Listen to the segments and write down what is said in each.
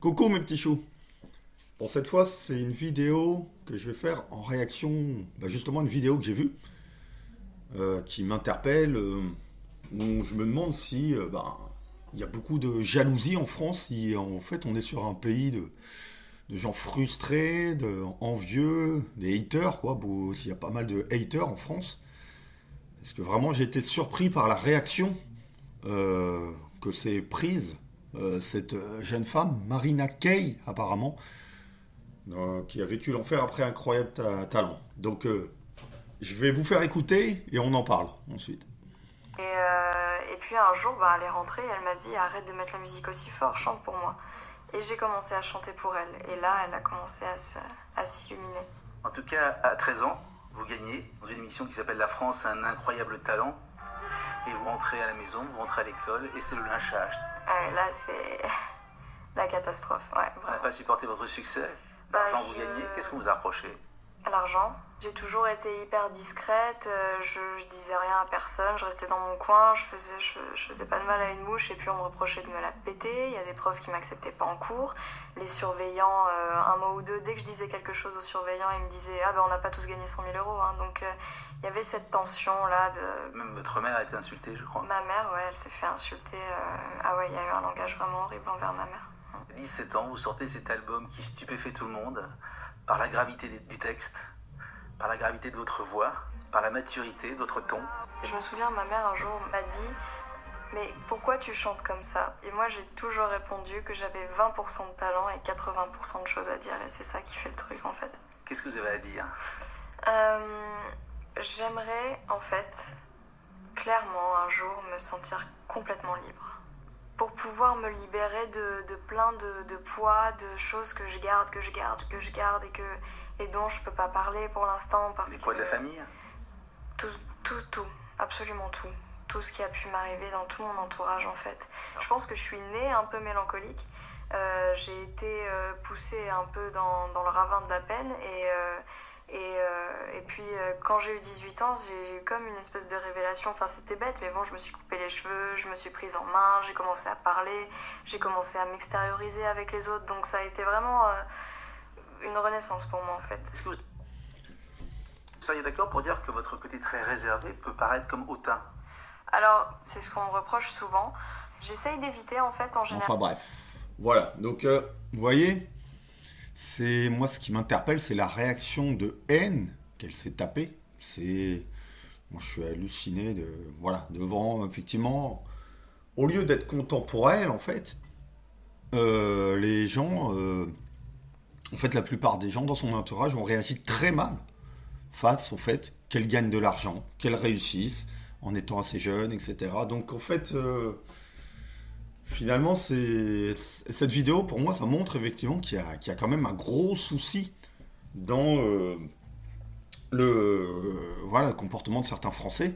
Coucou mes petits choux. Bon, cette fois, c'est une vidéo que je vais faire en réaction, justement une vidéo que j'ai vue, qui m'interpelle, où je me demande si il y a beaucoup de jalousie en France, si en fait on est sur un pays de gens frustrés, envieux, des haters, quoi. Bon, il y a pas mal de haters en France. Parce que vraiment j'ai été surpris par la réaction que s'est prise cette jeune femme, Marina Kaye apparemment, qui a vécu l'enfer après Incroyable Talent. Donc je vais vous faire écouter et on en parle ensuite. Et puis un jour, elle est rentrée et elle m'a dit arrête de mettre la musique aussi fort, chante pour moi. Et j'ai commencé à chanter pour elle. Et là, elle a commencé à s'illuminer. En tout cas, à 13 ans, vous gagnez dans une émission qui s'appelle La France a un incroyable talent. Et vous rentrez à la maison, vous rentrez à l'école et c'est le lynchage. Là, c'est la catastrophe. Ouais, Vous n'avez pas supporté votre succès. L'argent vous gagnez, qu'est-ce qu'on vous a reproché? L'argent. J'ai toujours été hyper discrète, je disais rien à personne, je restais dans mon coin, je faisais pas de mal à une mouche et puis on me reprochait de me la péter. Il y a des profs qui m'acceptaient pas en cours. Les surveillants, un mot ou deux, dès que je disais quelque chose aux surveillants, ils me disaient « Ah on n'a pas tous gagné 100 000 euros hein. ». Donc il y avait cette tension-là de... Même votre mère a été insultée, je crois. Ma mère, ouais, elle s'est fait insulter. Il y a eu un langage vraiment horrible envers ma mère. 17 ans, vous sortez cet album qui stupéfait tout le monde par la gravité du texte, par la gravité de votre voix, par la maturité de votre ton. Je me souviens, ma mère un jour m'a dit « Mais pourquoi tu chantes comme ça ?» Et moi j'ai toujours répondu que j'avais 20% de talent et 80% de choses à dire. Et c'est ça qui fait le truc en fait. Qu'est-ce que vous avez à dire? J'aimerais en fait, clairement un jour, me sentir complètement libre. Pour pouvoir me libérer de plein de poids, de choses que je garde et dont je peux pas parler pour l'instant parce que... Les poids de la famille? Tout, absolument tout. Tout ce qui a pu m'arriver dans tout mon entourage en fait. Je pense que je suis née un peu mélancolique. J'ai été poussée un peu dans le ravin de la peine et puis quand j'ai eu 18 ans, j'ai eu comme une espèce de révélation. Enfin c'était bête mais bon, je me suis coupé les cheveux, je me suis prise en main, j'ai commencé à parler, j'ai commencé à m'extérioriser avec les autres. Donc ça a été vraiment une renaissance pour moi en fait. Est-ce que vous seriez d'accord pour dire que votre côté très réservé peut paraître comme hautain? Alors c'est ce qu'on me reproche souvent. J'essaye d'éviter en fait en général. Enfin bref, voilà. Donc vous voyez, c'est moi ce qui m'interpelle, c'est la réaction de haine qu'elle s'est tapée. Moi je suis halluciné devant effectivement, au lieu d'être content pour elle en fait, les gens, en fait la plupart des gens dans son entourage ont réagi très mal face au fait qu'elle gagne de l'argent, qu'elle réussisse en étant assez jeune, etc. Donc en fait, finalement, cette vidéo, pour moi, ça montre effectivement qu'il y a quand même un gros souci dans le comportement de certains Français.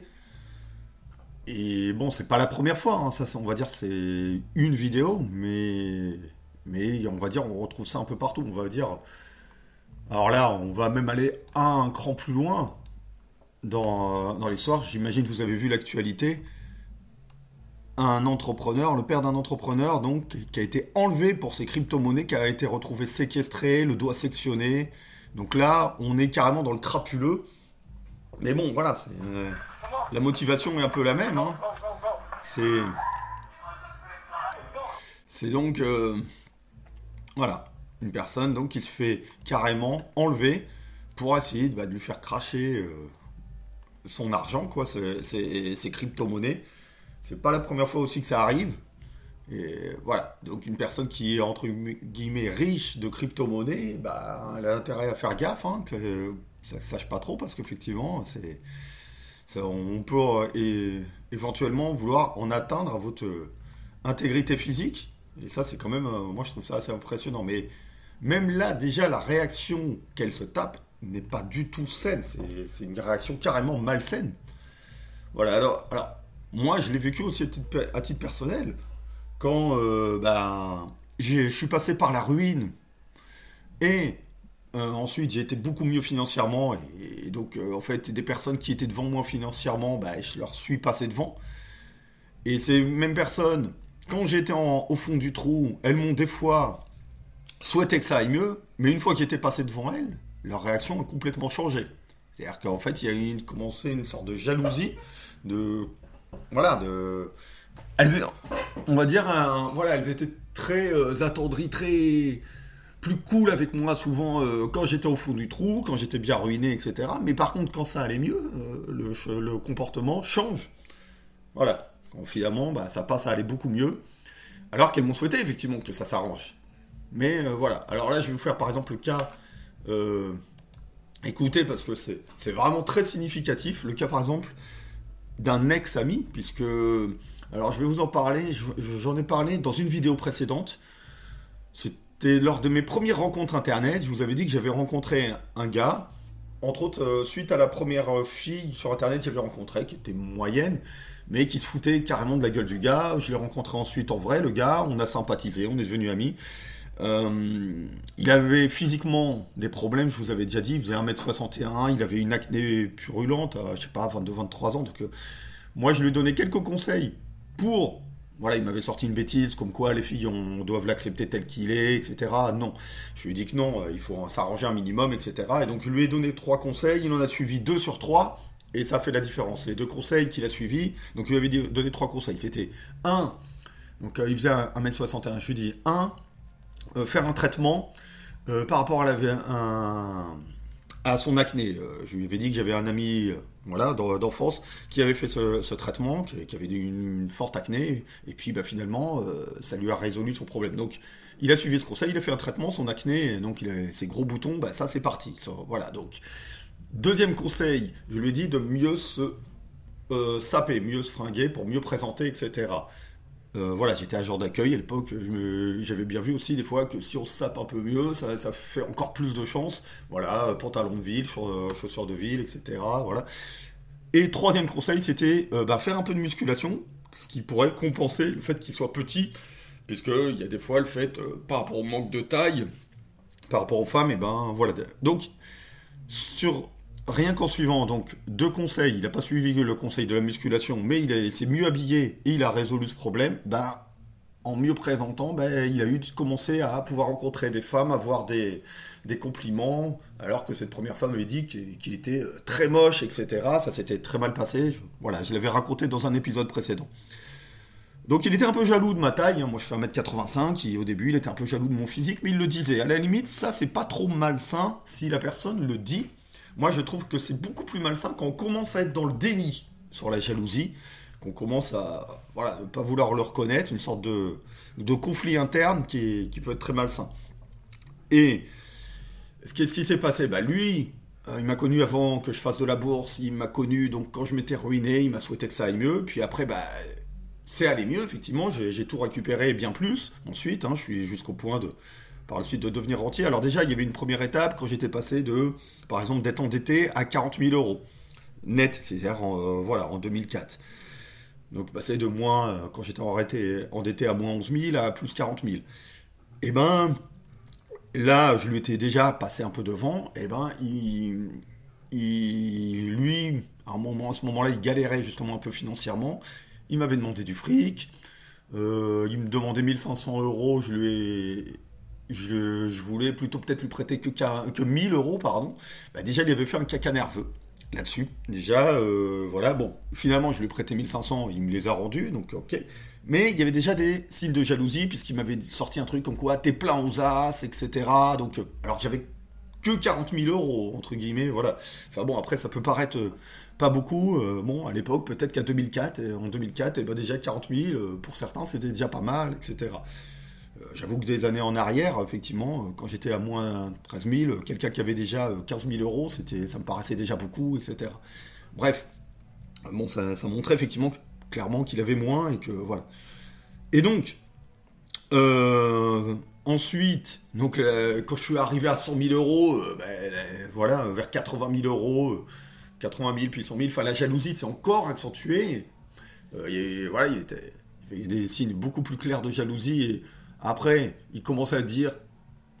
Et bon, c'est pas la première fois, hein, ça, on va dire c'est une vidéo, mais on va dire on retrouve ça un peu partout. On va dire, alors là, on va même aller un cran plus loin dans l'histoire. J'imagine que vous avez vu l'actualité. Un entrepreneur, le père d'un entrepreneur, donc, qui a été enlevé pour ses crypto-monnaies, qui a été retrouvé séquestré, le doigt sectionné. Donc là, on est carrément dans le crapuleux. Mais bon, voilà, la motivation est un peu la même. Hein. C'est donc, voilà, une personne donc, qui se fait carrément enlever pour essayer de lui faire cracher son argent, quoi, ses crypto-monnaies. C'est pas la première fois aussi que ça arrive. Et voilà. Donc une personne qui est entre guillemets riche de crypto-monnaies, elle a intérêt à faire gaffe, hein, que ça ne sache pas trop, parce qu'effectivement, on peut éventuellement vouloir en atteindre à votre intégrité physique. Et ça, c'est quand même, moi je trouve ça assez impressionnant. Mais même là, déjà, la réaction qu'elle se tape n'est pas du tout saine. C'est une réaction carrément malsaine. Voilà, alors moi, je l'ai vécu aussi à titre personnel. Quand je suis passé par la ruine et ensuite j'ai été beaucoup mieux financièrement. Et donc, en fait, des personnes qui étaient devant moi financièrement, je leur suis passé devant. Et ces mêmes personnes, quand j'étais au fond du trou, elles m'ont des fois souhaitaient que ça aille mieux, mais une fois qu'ils étaient passés devant elle, leur réaction a complètement changé. C'est-à-dire qu'en fait, il y a commencé une sorte de jalousie, on va dire, voilà, elles étaient très attendries, très plus cool avec moi souvent quand j'étais au fond du trou, quand j'étais bien ruiné, etc. Mais par contre, quand ça allait mieux, le comportement change. Voilà. Quand finalement, ça passe à aller beaucoup mieux. Alors qu'elles m'ont souhaité effectivement que ça s'arrange. Mais voilà. Alors là, je vais vous faire par exemple le cas. Écoutez, parce que c'est vraiment très significatif. Le cas par exemple d'un ex-ami, puisque. Alors je vais vous en parler. J'en ai parlé dans une vidéo précédente. C'était lors de mes premières rencontres internet. Je vous avais dit que j'avais rencontré un gars. Entre autres, suite à la première fille sur internet que j'avais rencontrée, qui était moyenne, mais qui se foutait carrément de la gueule du gars. Je l'ai rencontré ensuite en vrai, le gars, on a sympathisé, on est devenus amis. Il avait physiquement des problèmes, je vous avais déjà dit, il faisait 1m61, il avait une acné purulente, je sais pas, 22-23 ans. Donc, moi, je lui ai donné quelques conseils pour... Voilà, il m'avait sorti une bêtise, comme quoi les filles doivent l'accepter tel qu'il est, etc. Non, je lui ai dit que non, il faut s'arranger un minimum, etc. Et donc je lui ai donné 3 conseils, il en a suivi 2 sur 3, et ça fait la différence. Les 2 conseils qu'il a suivis, donc je lui avais donné 3 conseils. C'était 1, donc il faisait 1m61, je lui ai dit 1, faire un traitement par rapport à son acné. Je lui avais dit que j'avais un ami d'enfance qui avait fait ce traitement, qui avait une forte acné, et puis finalement, ça lui a résolu son problème. Donc, il a suivi ce conseil, il a fait un traitement, son acné, donc il a ses gros boutons, ça c'est parti. Voilà, donc, deuxième conseil, je lui ai dit de mieux se saper, mieux se fringuer pour mieux présenter, etc. Voilà, j'étais agent d'accueil à l'époque, j'avais bien vu aussi des fois que si on se sape un peu mieux, ça fait encore plus de chance. Voilà, pantalon de ville, chaussures de ville, etc. Voilà. Et troisième conseil, c'était faire un peu de musculation, ce qui pourrait compenser le fait qu'il soit petit, puisqu'il y a des fois le fait, par rapport au manque de taille, par rapport aux femmes, voilà. Donc, rien qu'en suivant donc 2 conseils, il n'a pas suivi le conseil de la musculation, mais il s'est mieux habillé et il a résolu ce problème, en mieux présentant, il a commencé à pouvoir rencontrer des femmes, avoir des compliments, alors que cette première femme avait dit qu'il était très moche, etc. Ça s'était très mal passé, je l'avais raconté dans un épisode précédent. Donc il était un peu jaloux de ma taille, moi je fais 1m85, et au début il était un peu jaloux de mon physique, mais il le disait. À la limite, ça c'est pas trop malsain si la personne le dit. Moi, je trouve que c'est beaucoup plus malsain quand on commence à être dans le déni sur la jalousie, qu'on commence à ne pas vouloir le reconnaître, une sorte de conflit interne qui peut être très malsain. Et qu'est-ce qui s'est passé ? Lui, il m'a connu avant que je fasse de la bourse, il m'a connu donc quand je m'étais ruiné, il m'a souhaité que ça aille mieux, puis après, c'est allé mieux, effectivement, j'ai tout récupéré et bien plus. Ensuite, je suis jusqu'au point par la suite de devenir rentier. Alors déjà, il y avait une première étape quand j'étais passé par exemple, d'être endetté à 40 000 euros net, c'est-à-dire en 2004. Donc passer de moins, quand j'étais endetté à moins 11 000 à plus 40 000. Et là, je lui étais déjà passé un peu devant, lui, à ce moment-là, il galérait justement un peu financièrement. Il m'avait demandé du fric, il me demandait 1500 euros, je voulais plutôt peut-être lui prêter que 1000 euros, pardon. Déjà, il avait fait un caca nerveux là-dessus. Déjà, finalement, je lui ai prêté 1500, il me les a rendus, donc ok. Mais il y avait déjà des signes de jalousie, puisqu'il m'avait sorti un truc comme quoi, t'es plein aux as, etc. Donc, alors j'avais que 40 000 euros, entre guillemets, voilà. Enfin bon, après, ça peut paraître pas beaucoup. À l'époque, peut-être qu'en 2004, déjà 40 000, pour certains, c'était déjà pas mal, etc. J'avoue que des années en arrière, effectivement, quand j'étais à moins 13 000, quelqu'un qui avait déjà 15 000 euros, ça me paraissait déjà beaucoup, etc. Bref, ça montrait effectivement clairement qu'il avait moins et que voilà. Et donc, ensuite, quand je suis arrivé à 100 000 euros, vers 80 000 euros, 80 000 puis 100 000, la jalousie s'est encore accentuée. Il y avait des signes beaucoup plus clairs de jalousie et après, il commençait à dire,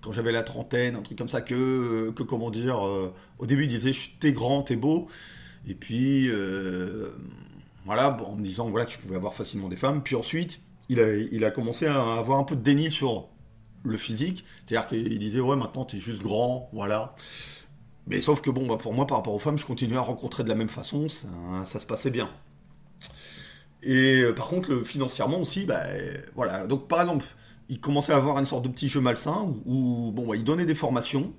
quand j'avais la trentaine, un truc comme ça, au début il disait t'es grand, t'es beau, et puis en me disant que je pouvais avoir facilement des femmes, puis ensuite il a commencé à avoir un peu de déni sur le physique. C'est-à-dire qu'il disait, ouais, maintenant t'es juste grand, voilà. Mais sauf que bon, bah, pour moi, par rapport aux femmes, je continuais à rencontrer de la même façon, ça se passait bien. Et par contre, financièrement aussi, bah, voilà. Donc par exemple, il commençait à avoir une sorte de petit jeu malsain où bon, bah, il donnait des formations.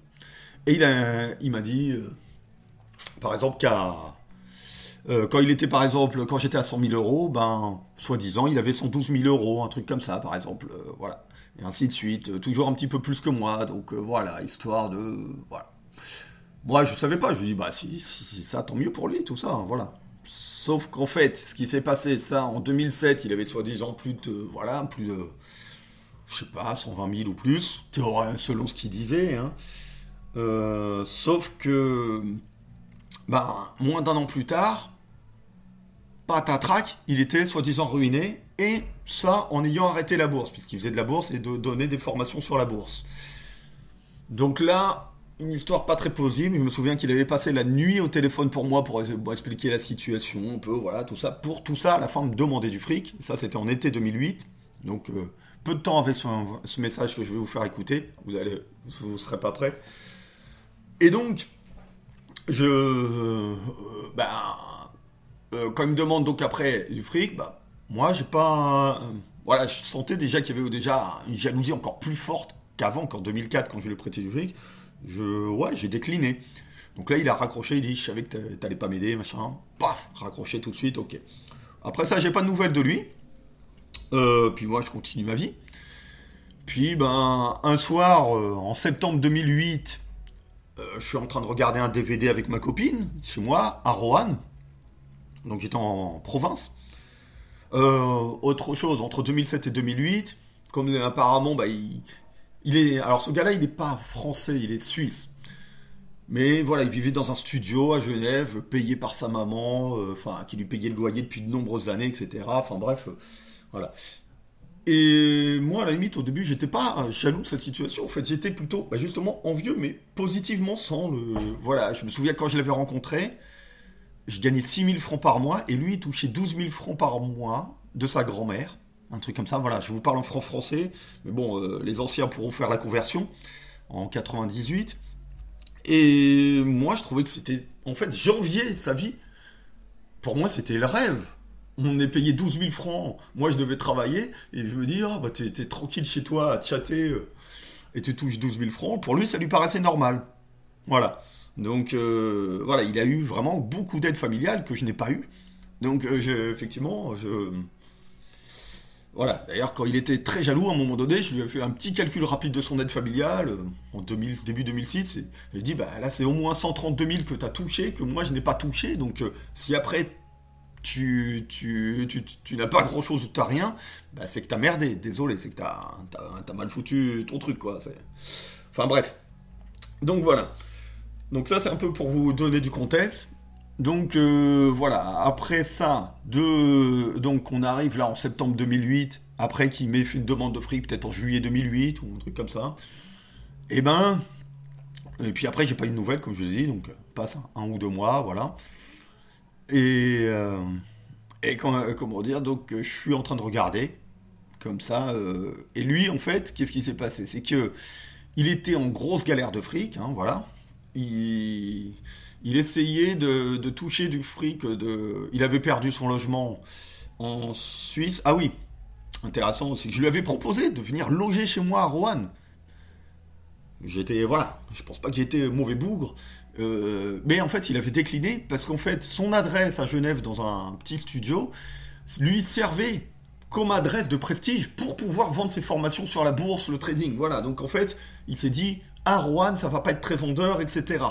Et il m'a dit, par exemple, quand il était, par exemple, quand j'étais à 100 000 euros, ben, soi-disant, il avait 112 000 euros, un truc comme ça, par exemple, voilà. Et ainsi de suite, toujours un petit peu plus que moi, donc voilà, histoire de... Voilà. Moi, je savais pas, je lui dis, bah, si ça, tant mieux pour lui, tout ça, hein, voilà. Sauf qu'en fait, ce qui s'est passé, ça, en 2007, il avait soi-disant plus de, je sais pas, 120 000 ou plus, selon ce qu'il disait, hein. Sauf que, ben, moins d'un an plus tard, patatrac, il était soi-disant ruiné, et ça en ayant arrêté la bourse, puisqu'il faisait de la bourse et donnait des formations sur la bourse. Donc là, une histoire pas très plausible. Je me souviens qu'il avait passé la nuit au téléphone pour moi pour expliquer la situation, un peu, voilà, tout ça. Pour tout ça, la femme me demandait du fric. Et ça, c'était en été 2008. Donc, peu de temps avec ce message que je vais vous faire écouter. Vous serez pas prêts. Et donc, quand il me demande donc après du fric, bah, moi, j'ai pas... voilà, je sentais déjà qu'il y avait déjà une jalousie encore plus forte qu'avant, qu'en 2004, quand je lui ai prêté du fric. J'ai décliné. Donc là, il a raccroché, il dit, je savais que t'allais pas m'aider, machin. Paf, raccroché tout de suite, ok. Après ça, j'ai pas de nouvelles de lui. Puis moi, je continue ma vie. Puis, ben, un soir, en septembre 2008, je suis en train de regarder un DVD avec ma copine, chez moi, à Roanne. Donc j'étais en province. Autre chose, entre 2007 et 2008, comme apparemment, bah, alors ce gars-là, il n'est pas français, il est suisse. Mais voilà, il vivait dans un studio à Genève, payé par sa maman, qui lui payait le loyer depuis de nombreuses années, etc. Enfin bref, voilà. Et moi, à la limite, au début, j'étais pas jaloux de cette situation. En fait, j'étais plutôt, justement, envieux, mais positivement sans le... Voilà, je me souviens quand je l'avais rencontré, je gagnais 6 000 francs par mois, et lui, il touchait 12 000 francs par mois de sa grand-mère. Un truc comme ça, voilà, je vous parle en franc français, mais bon, les anciens pourront faire la conversion en 98. Et moi, je trouvais que c'était... En fait, j'enviais sa vie. Pour moi, c'était le rêve. On est payé 12 000 francs. Moi, je devais travailler, et je me dis, t'es tranquille chez toi à chatter, et tu touches 12 000 francs. Pour lui, ça lui paraissait normal. Voilà. Donc, voilà, il a eu vraiment beaucoup d'aide familiale que je n'ai pas eu. Donc, effectivement, voilà, d'ailleurs, quand il était très jaloux, à un moment donné, je lui ai fait un petit calcul rapide de son aide familiale, en début 2006, et je lui ai dit, bah là, c'est au moins 132 000 que tu as touché, que moi, je n'ai pas touché, donc si après, tu n'as pas grand-chose ou tu n'as rien, bah, c'est que tu as merdé, désolé, c'est que tu as mal foutu ton truc, quoi. Enfin, bref. Donc, voilà. Donc ça, c'est un peu pour vous donner du contexte. Donc voilà, après ça, donc on arrive là en septembre 2008, après qu'il m'ait fait une demande de fric, peut-être en juillet 2008 ou un truc comme ça. Et puis après j'ai pas eu de nouvelles comme je vous ai dit, donc passe un ou 2 mois, voilà. Et comment dire, donc je suis en train de regarder, comme ça, et lui en fait, qu'est-ce qui s'est passé? C'est que il était en grosse galère de fric, hein, voilà. Il essayait de toucher du fric. Il avait perdu son logement en Suisse. Ah oui, intéressant, c'est que je lui avais proposé de venir loger chez moi à Roanne. Je pense pas que j'étais mauvais bougre. Mais en fait, il avait décliné parce qu'en fait, son adresse à Genève dans un petit studio lui servait comme adresse de prestige pour pouvoir vendre ses formations sur la bourse, le trading. Voilà, donc en fait, il s'est dit, à Roanne, ça va pas être très vendeur, etc.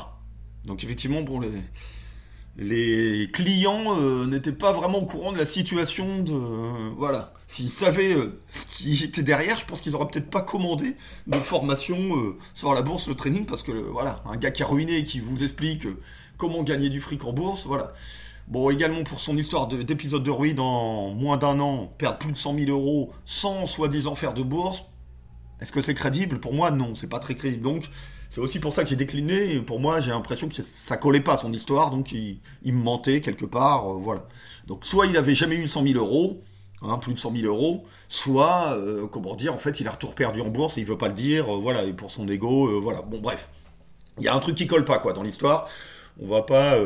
Donc effectivement, bon, les clients n'étaient pas vraiment au courant de la situation voilà. S'ils savaient ce qui était derrière, je pense qu'ils auraient peut-être pas commandé de formation sur la bourse, le trading, parce que voilà, un gars qui est ruiné et qui vous explique comment gagner du fric en bourse, voilà. Bon, également pour son histoire d'épisode de ruine en moins d'un an, perdre plus de 100 000 euros sans soi-disant faire de bourse, est-ce que c'est crédible? Pour moi, non, c'est pas très crédible. Donc, c'est aussi pour ça que j'ai décliné. Et pour moi, j'ai l'impression que ça collait pas à son histoire, donc il me mentait quelque part, voilà. Donc, soit il avait jamais eu 100 000 euros, hein, plus de 100 000 euros, soit, comment dire, en fait, il a tout perdu en bourse et il veut pas le dire, voilà, et pour son ego, voilà. Bon, bref. Il y a un truc qui colle pas, quoi, dans l'histoire. On va pas,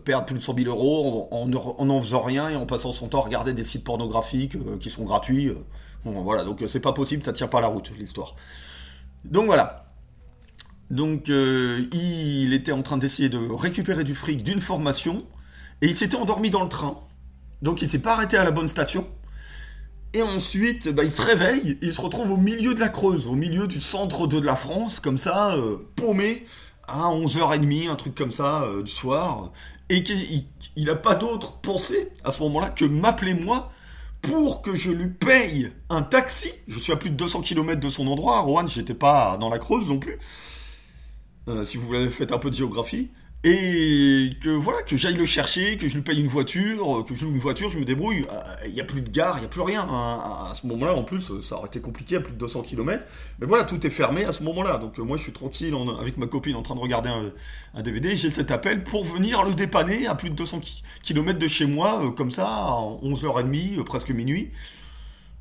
perdre plus de 100 000 euros en n'en faisant rien et en passant son temps à regarder des sites pornographiques qui sont gratuits. Bon, voilà, donc c'est pas possible, ça tient pas la route, l'histoire. Donc voilà. Donc il était en train d'essayer de récupérer du fric d'une formation et il s'était endormi dans le train. Donc il s'est pas arrêté à la bonne station. Et ensuite, il se réveille, et il se retrouve au milieu de la Creuse, au milieu du centre de la France, comme ça, paumé, à 11h30, un truc comme ça, du soir, et qu'il n'a pas d'autre pensée, à ce moment-là, que m'appeler moi, pour que je lui paye un taxi. Je suis à plus de 200 km de son endroit, à Roanne, j'étais pas dans la Creuse non plus, si vous faites un peu de géographie. Et que voilà, que j'aille le chercher, que je lui paye une voiture, que je loue une voiture, je me débrouille. Il n'y a plus de gare, il n'y a plus rien. À ce moment-là, en plus, ça aurait été compliqué à plus de 200 km. Mais voilà, tout est fermé à ce moment-là. Donc moi, je suis tranquille avec ma copine en train de regarder un DVD. J'ai cet appel pour venir le dépanner à plus de 200 km de chez moi, comme ça, à 11h30, presque minuit.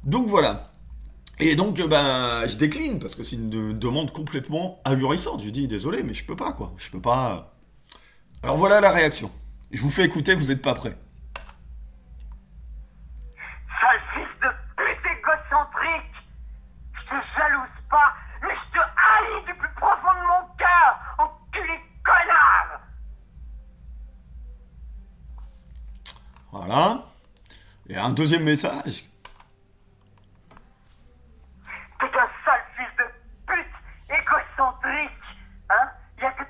Donc voilà. Et donc, je décline, parce que c'est une demande complètement ahurissante. Je dis, désolé, mais je peux pas, quoi. Je peux pas... Alors voilà la réaction. Je vous fais écouter, vous n'êtes pas prêts. Sale fils de pute égocentrique! Je te jalouse pas, mais je te haïs du plus profond de mon cœur, enculé connard! Voilà. Et un deuxième message. T'es un sale fils de pute égocentrique! Hein? Y'a que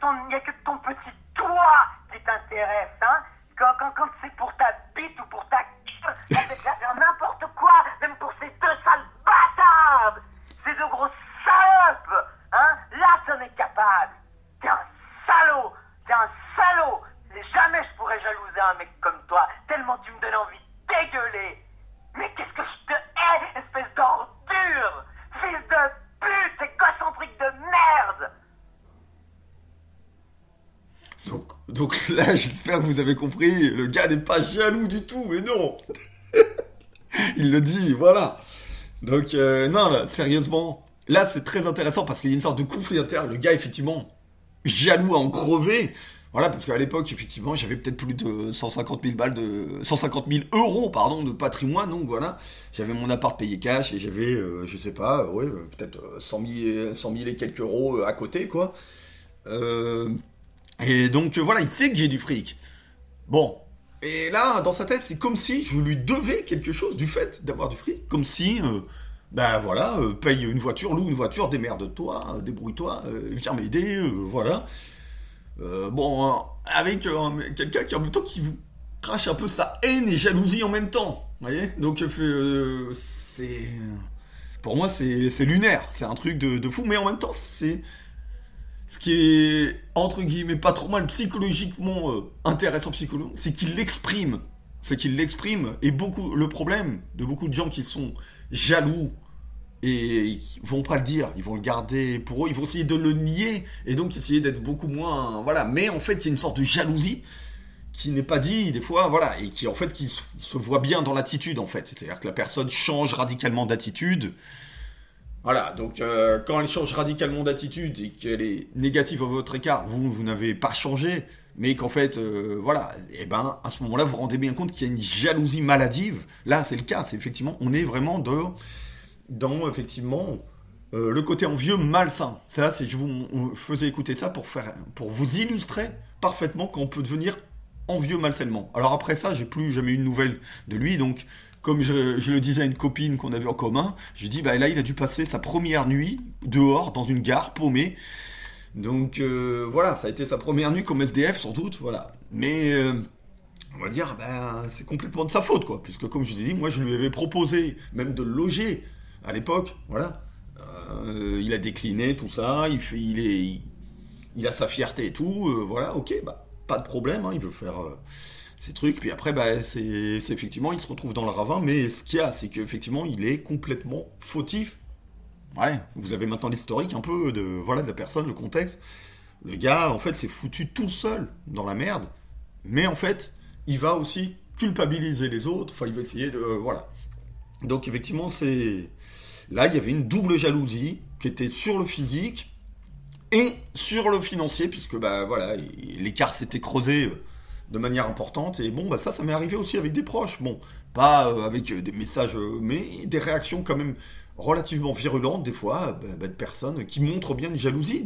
ton petit toi qui t'intéresse, hein? Quand c'est pour ta bite ou pour ta gueule, on peut te faire n'importe quoi, même pour ces deux sales bâtards! Ces deux grosses salopes! Hein? Là, t'en es capable! T'es un salaud! T'es un salaud! Et jamais je pourrais jalouser un mec comme toi, tellement tu me donnes envie de dégueuler! Mais qu'est-ce que je te hais, espèce d'ordure! Fils de pute égocentrique de merde! Donc là, j'espère que vous avez compris, le gars n'est pas jaloux du tout, mais non. Il le dit, voilà. Donc, non, là, sérieusement, là, c'est très intéressant parce qu'il y a une sorte de conflit interne. Le gars, effectivement, jaloux à en crever. Voilà, parce qu'à l'époque, effectivement, j'avais peut-être plus de 150 000 euros, pardon, de patrimoine, donc voilà. J'avais mon appart payé cash et j'avais, je sais pas, peut-être 100 000 et quelques euros à côté, quoi. Et donc voilà, il sait que j'ai du fric. Bon, et là, dans sa tête, c'est comme si je lui devais quelque chose du fait d'avoir du fric. Comme si, paye une voiture, loue une voiture, démerde-toi, débrouille-toi, viens m'aider, voilà. Avec quelqu'un qui en même temps qui vous crache un peu sa haine et jalousie en même temps. Vous voyez? Donc c'est... Pour moi, c'est lunaire, c'est un truc de fou, mais en même temps, c'est... Ce qui est, entre guillemets, pas trop mal psychologiquement intéressant psychologiquement, c'est qu'il l'exprime. Et le problème de beaucoup de gens qui sont jaloux et ils vont pas le dire, ils vont le garder pour eux, ils vont essayer de le nier et donc essayer d'être beaucoup moins... Voilà, mais en fait, c'est une sorte de jalousie qui n'est pas dit des fois, voilà, et qui en fait qui se voit bien dans l'attitude en fait. C'est-à-dire que la personne change radicalement d'attitude. Voilà, donc quand elle change radicalement d'attitude et qu'elle est négative à votre écart, vous n'avez pas changé, mais qu'en fait, à ce moment-là, vous vous rendez bien compte qu'il y a une jalousie maladive. Là, c'est le cas, c'est effectivement, on est vraiment dans effectivement, le côté envieux malsain. Je vous faisais écouter ça pour vous illustrer parfaitement qu'on peut devenir envieux malsainement. Alors après ça, j'ai plus jamais eu de nouvelles de lui, donc... Comme je le disais à une copine qu'on avait en commun, je lui dis, là, il a dû passer sa première nuit dehors, dans une gare, paumé. Donc, voilà, ça a été sa première nuit comme SDF, sans doute, voilà. Mais, on va dire, c'est complètement de sa faute, quoi. Puisque, comme je vous ai dit, moi, je lui avais proposé même de le loger à l'époque, voilà. Il a décliné, tout ça, il a sa fierté et tout, voilà, ok, pas de problème, hein, il veut faire... ces trucs, puis après, c'est effectivement, il se retrouve dans le ravin, mais ce qu'il y a, c'est qu'effectivement, il est complètement fautif. Ouais, vous avez maintenant l'historique un peu de la personne, le contexte. Le gars, en fait, s'est foutu tout seul dans la merde, mais en fait, il va aussi culpabiliser les autres, enfin il va essayer de... voilà. Donc effectivement, là, il y avait une double jalousie qui était sur le physique et sur le financier, puisque bah voilà, l'écart s'était creusé de manière importante, et bon, bah ça m'est arrivé aussi avec des proches, bon, pas avec des messages, mais des réactions quand même relativement virulentes, des fois, de personnes qui montrent bien une jalousie,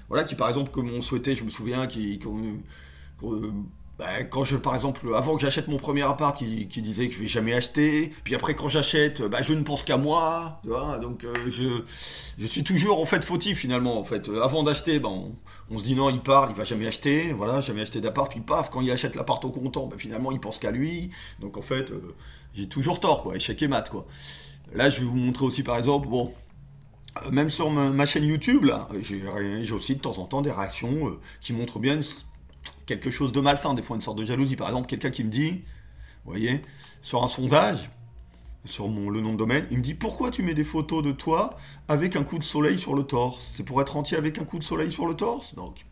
voilà, qui par exemple, comme on souhaitait, je me souviens, quand par exemple, avant que j'achète mon premier appart, qui disait que je vais jamais acheter, puis après quand j'achète, je ne pense qu'à moi, tu vois, donc je suis toujours en fait fautif finalement, en fait. Avant d'acheter, on se dit non, il va jamais acheter, voilà, jamais acheté d'appart, puis paf, quand il achète l'appart au comptant, finalement il pense qu'à lui, donc en fait, j'ai toujours tort, quoi, échec et mat, quoi. Là, je vais vous montrer aussi par exemple, bon, même sur ma chaîne YouTube, là, j'ai aussi de temps en temps des réactions qui montrent bien quelque chose de malsain, des fois une sorte de jalousie. Par exemple, quelqu'un qui me dit, vous voyez, sur un sondage, sur le nom de domaine, il me dit, pourquoi tu mets des photos de toi avec un coup de soleil sur le torse? C'est pour être entier avec un coup de soleil sur le torse? Donc,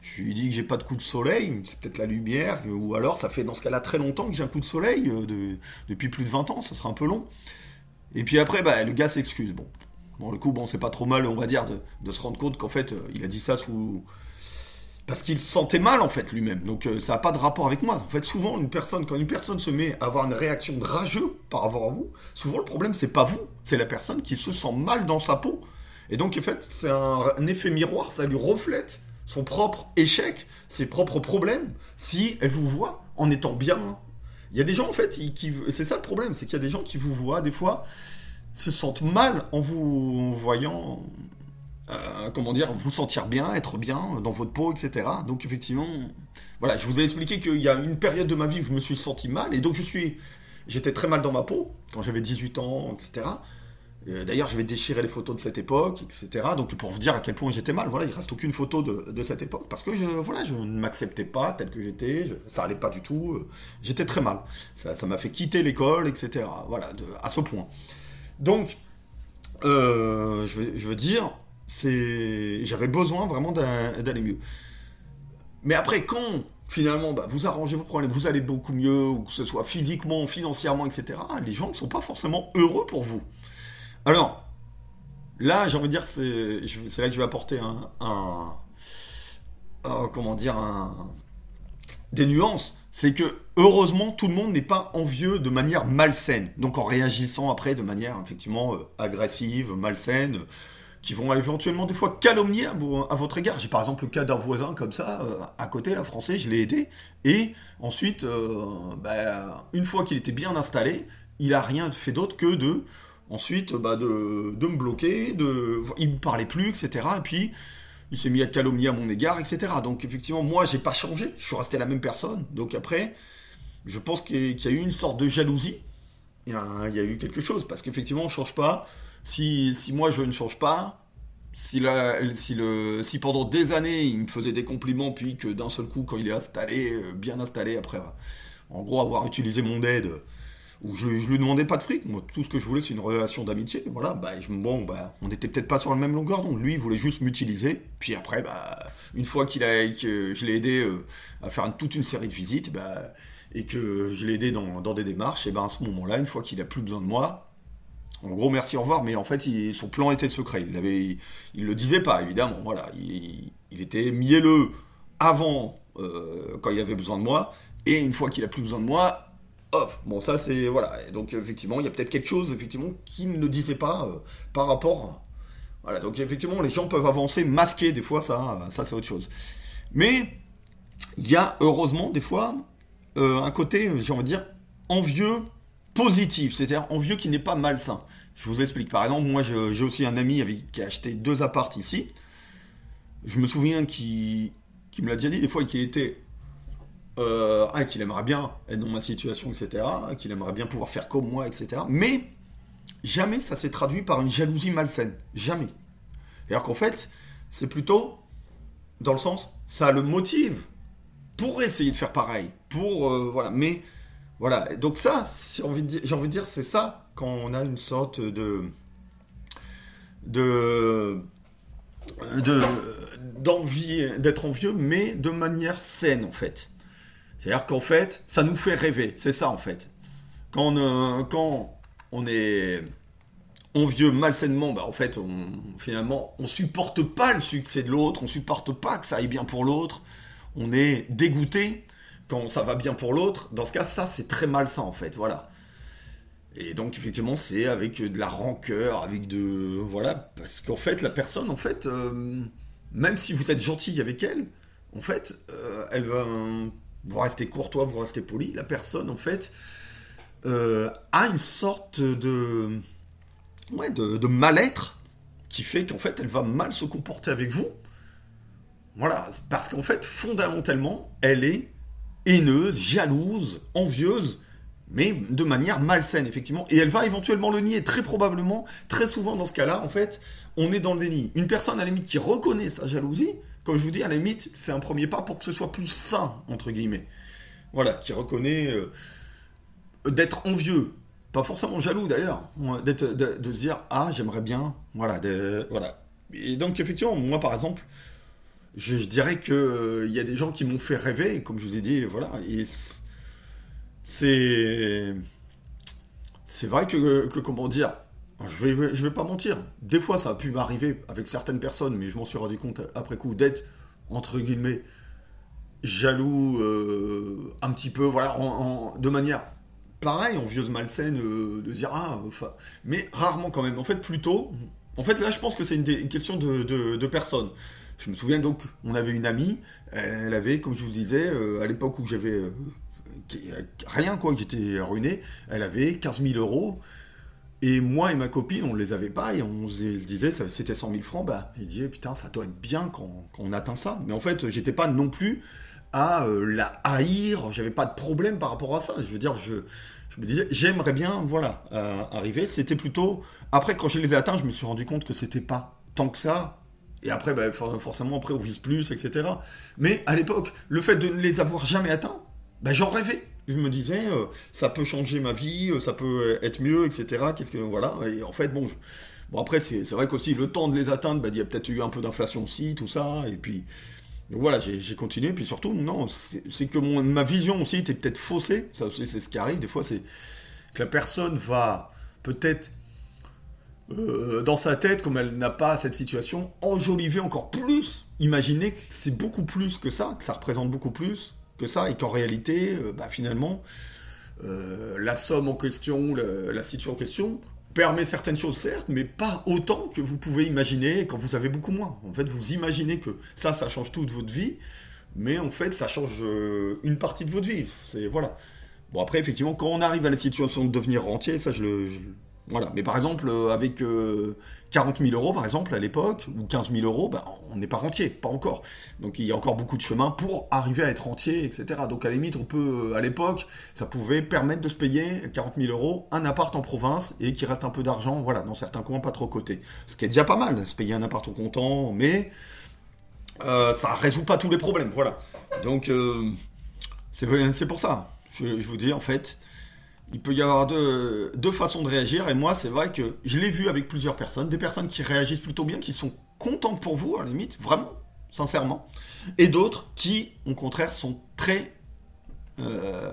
je lui dis que j'ai pas de coup de soleil, c'est peut-être la lumière, ou alors ça fait dans ce cas-là très longtemps que j'ai un coup de soleil, depuis plus de 20 ans, ça sera un peu long. Et puis après, le gars s'excuse. Bon, le coup, c'est pas trop mal, on va dire, de se rendre compte qu'en fait, il a dit ça parce qu'il se sentait mal, en fait, lui-même. Donc, ça n'a pas de rapport avec moi. En fait, souvent, quand une personne se met à avoir une réaction de rageux par rapport à vous, souvent, le problème, c'est pas vous. C'est la personne qui se sent mal dans sa peau. Et donc, en fait, c'est un effet miroir. Ça lui reflète son propre échec, ses propres problèmes, si elle vous voit en étant bien. Il y a des gens, en fait, c'est ça le problème. C'est qu'il y a des gens qui vous voient, des fois, se sentent mal en vous voyant... vous sentir bien, être bien dans votre peau, etc. Donc effectivement, voilà, je vous ai expliqué qu'il y a une période de ma vie où je me suis senti mal, et donc j'étais très mal dans ma peau, quand j'avais 18 ans, etc. D'ailleurs, j'avais déchiré les photos de cette époque, etc. Donc pour vous dire à quel point j'étais mal, voilà, il reste aucune photo de cette époque, parce que je ne m'acceptais pas tel que j'étais, ça allait pas du tout, j'étais très mal. Ça m'a fait quitter l'école, etc. Voilà, à ce point. Donc, je veux dire... j'avais besoin vraiment d'aller mieux. Mais après, quand finalement vous arrangez vos problèmes, vous allez beaucoup mieux, ou que ce soit physiquement, financièrement, etc., les gens ne sont pas forcément heureux pour vous. Alors, là, j'ai envie de dire, c'est là que je vais apporter des nuances. C'est que, heureusement, tout le monde n'est pas envieux de manière malsaine. Donc en réagissant après de manière, effectivement, agressive, malsaine, qui vont éventuellement des fois calomnier à votre égard. J'ai par exemple le cas d'un voisin comme ça, à côté, là, français, je l'ai aidé, et ensuite, une fois qu'il était bien installé, il a rien fait d'autre que de me bloquer, il me parlait plus, etc. Et puis, il s'est mis à calomnier à mon égard, etc. Donc effectivement, moi, j'ai pas changé, je suis resté la même personne. Donc après, je pense qu'il y a eu une sorte de jalousie, il y a eu quelque chose, parce qu'effectivement, on change pas. Si moi je ne change pas, si pendant des années il me faisait des compliments, puis que d'un seul coup, quand il est installé, bien installé, après, en gros, avoir utilisé mon aide, où je lui demandais pas de fric, moi tout ce que je voulais c'est une relation d'amitié, voilà, on était peut-être pas sur la même longueur d'onde, lui il voulait juste m'utiliser, puis après, une fois que je l'ai aidé à faire toute une série de visites, et que je l'ai aidé dans des démarches, et à ce moment-là, une fois qu'il a plus besoin de moi, en gros, merci, au revoir, mais en fait, son plan était secret. Il le disait pas, évidemment. Voilà, il était mielleux avant, quand il avait besoin de moi, et une fois qu'il a plus besoin de moi, hop. Bon, ça c'est voilà. Et donc effectivement, il y a peut-être quelque chose, effectivement, qu'il ne disait pas par rapport. Voilà. Donc effectivement, les gens peuvent avancer masqués des fois, ça c'est autre chose. Mais il y a heureusement des fois un côté, j'ai envie de dire, envieux positif, c'est-à-dire envieux qui n'est pas malsain. Je vous explique. Par exemple, moi j'ai aussi un ami qui a acheté 2 apparts ici. Je me souviens qu'il me l'a déjà dit des fois, qu'il était qu'il aimerait bien être dans ma situation, etc., qu'il aimerait bien pouvoir faire comme moi, etc. Mais jamais ça s'est traduit par une jalousie malsaine. Jamais. C'est-à-dire qu'en fait, c'est plutôt dans le sens, ça le motive pour essayer de faire pareil. Voilà. Mais voilà. Donc ça, j'ai envie de dire, c'est ça, quand on a une sorte d'envie d'être envieux, mais de manière saine, en fait. C'est-à-dire qu'en fait, ça nous fait rêver. C'est ça, en fait. Quand on est envieux malsainement, en fait, finalement, on supporte pas le succès de l'autre, on supporte pas que ça aille bien pour l'autre, on est dégoûté quand ça va bien pour l'autre. Dans ce cas, ça, c'est très malsain, en fait, voilà. Et donc, effectivement, c'est avec de la rancœur, voilà, parce qu'en fait, la personne, en fait, même si vous êtes gentil avec elle, en fait, elle va... Vous restez courtois, vous restez poli, la personne, en fait, a une sorte de mal-être qui fait qu'en fait elle va mal se comporter avec vous. Voilà, parce qu'en fait fondamentalement elle est haineuse, jalouse, envieuse, mais de manière malsaine effectivement, et elle va éventuellement le nier, très probablement, très souvent dans ce cas-là en fait, on est dans le déni. Une personne à la limite qui reconnaît sa jalousie, comme je vous dis à la limite, c'est un premier pas pour que ce soit plus sain entre guillemets. Voilà, qui reconnaît d'être envieux. Pas forcément jaloux d'ailleurs, de se dire ah j'aimerais bien, voilà. Et donc effectivement moi par exemple, je dirais que y a des gens qui m'ont fait rêver, comme je vous ai dit, voilà. Et c'est vrai que comment dire, je vais pas mentir. Des fois ça a pu m'arriver avec certaines personnes, mais je m'en suis rendu compte après coup d'être entre guillemets jaloux un petit peu, voilà, de manière pareil, envieuse malsaine, de dire mais rarement quand même. En fait, plutôt, là, je pense que c'est une question de personne. Je me souviens donc, on avait une amie, elle avait, comme je vous disais, à l'époque où j'avais rien quoi, j'étais ruiné, elle avait 15 000 euros, et moi et ma copine, on les avait pas, et on se disait, c'était 100 000 francs, il disait, putain, ça doit être bien quand on atteint ça. Mais en fait, j'étais pas non plus à la haïr, j'avais pas de problème par rapport à ça. Je veux dire, je me disais, j'aimerais bien, voilà, arriver. C'était plutôt... Après, quand je les ai atteints, je me suis rendu compte que c'était pas tant que ça. Et après, forcément, après, on vise plus, etc. Mais à l'époque, le fait de ne les avoir jamais atteints, j'en rêvais. Je me disais, ça peut changer ma vie, ça peut être mieux, etc. Voilà. Et en fait, bon, après, c'est vrai qu'aussi, le temps de les atteindre, il y a peut-être eu un peu d'inflation aussi, tout ça. Et puis... Donc voilà, j'ai continué, puis surtout, non, c'est que ma vision aussi était peut-être faussée, ça aussi c'est ce qui arrive, des fois c'est que la personne va peut-être, dans sa tête, comme elle n'a pas cette situation, enjoliver encore plus, imaginer que c'est beaucoup plus que ça représente beaucoup plus que ça, et qu'en réalité, finalement, la somme en question, la situation en question, permet certaines choses, certes, mais pas autant que vous pouvez imaginer quand vous avez beaucoup moins. En fait, vous imaginez que ça change toute votre vie, mais en fait, ça change une partie de votre vie. Voilà. Bon, après, effectivement, quand on arrive à la situation de devenir rentier, ça, voilà. Mais par exemple, avec 40 000 euros, par exemple, à l'époque, ou 15 000 euros, on n'est pas rentier, pas encore. Donc il y a encore beaucoup de chemin pour arriver à être rentier, etc. Donc à la limite, à l'époque, ça pouvait permettre de se payer 40 000 euros, un appart en province, et qu'il reste un peu d'argent, voilà, dans certains coins, pas trop cotés. Ce qui est déjà pas mal, se payer un appart au comptant, mais ça résout pas tous les problèmes, voilà. Donc c'est pour ça, je vous dis, en fait... Il peut y avoir deux façons de réagir, et moi, c'est vrai que je l'ai vu avec plusieurs personnes, des personnes qui réagissent plutôt bien, qui sont contentes pour vous, à la limite, vraiment, sincèrement, et d'autres qui, au contraire, sont très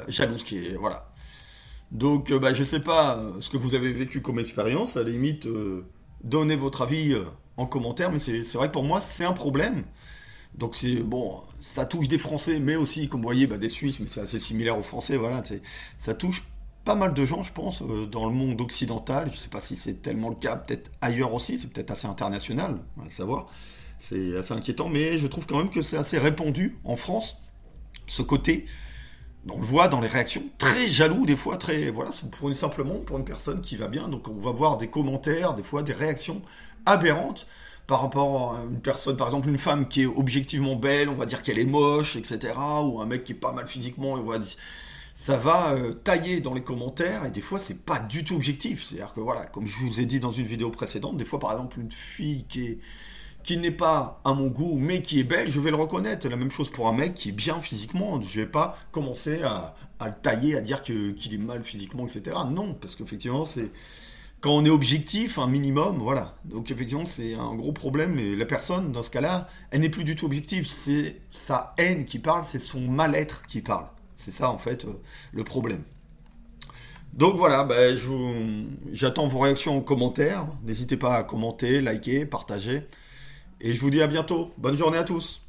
jalouses, voilà. Donc, je ne sais pas ce que vous avez vécu comme expérience, à la limite, donnez votre avis en commentaire, mais c'est vrai que pour moi, c'est un problème. Donc, ça touche des Français, mais aussi, comme vous voyez, des Suisses, mais c'est assez similaire aux Français, voilà, ça touche pas mal de gens, je pense, dans le monde occidental. Je ne sais pas si c'est tellement le cas, peut-être ailleurs aussi, c'est peut-être assez international, on va savoir. C'est assez inquiétant, mais je trouve quand même que c'est assez répandu en France, ce côté, on le voit dans les réactions, très jaloux des fois, voilà, simplement pour une personne qui va bien. Donc on va voir des commentaires, des fois des réactions aberrantes par rapport à une personne, par exemple une femme qui est objectivement belle, on va dire qu'elle est moche, etc. Ou un mec qui est pas mal physiquement, on va dire... Ça va tailler dans les commentaires, et des fois c'est pas du tout objectif. C'est-à-dire que voilà, comme je vous ai dit dans une vidéo précédente, des fois par exemple une fille qui n'est pas à mon goût mais qui est belle, je vais le reconnaître. La même chose pour un mec qui est bien physiquement, je vais pas commencer à le tailler, à dire qu'il est mal physiquement, etc. Non, parce qu'effectivement c'est... Quand on est objectif, un minimum, voilà. Donc effectivement c'est un gros problème, et la personne dans ce cas-là, elle n'est plus du tout objective, c'est sa haine qui parle, c'est son mal-être qui parle. C'est ça en fait le problème. Donc voilà, j'attends vos réactions en commentaire. N'hésitez pas à commenter, liker, partager. Et je vous dis à bientôt. Bonne journée à tous.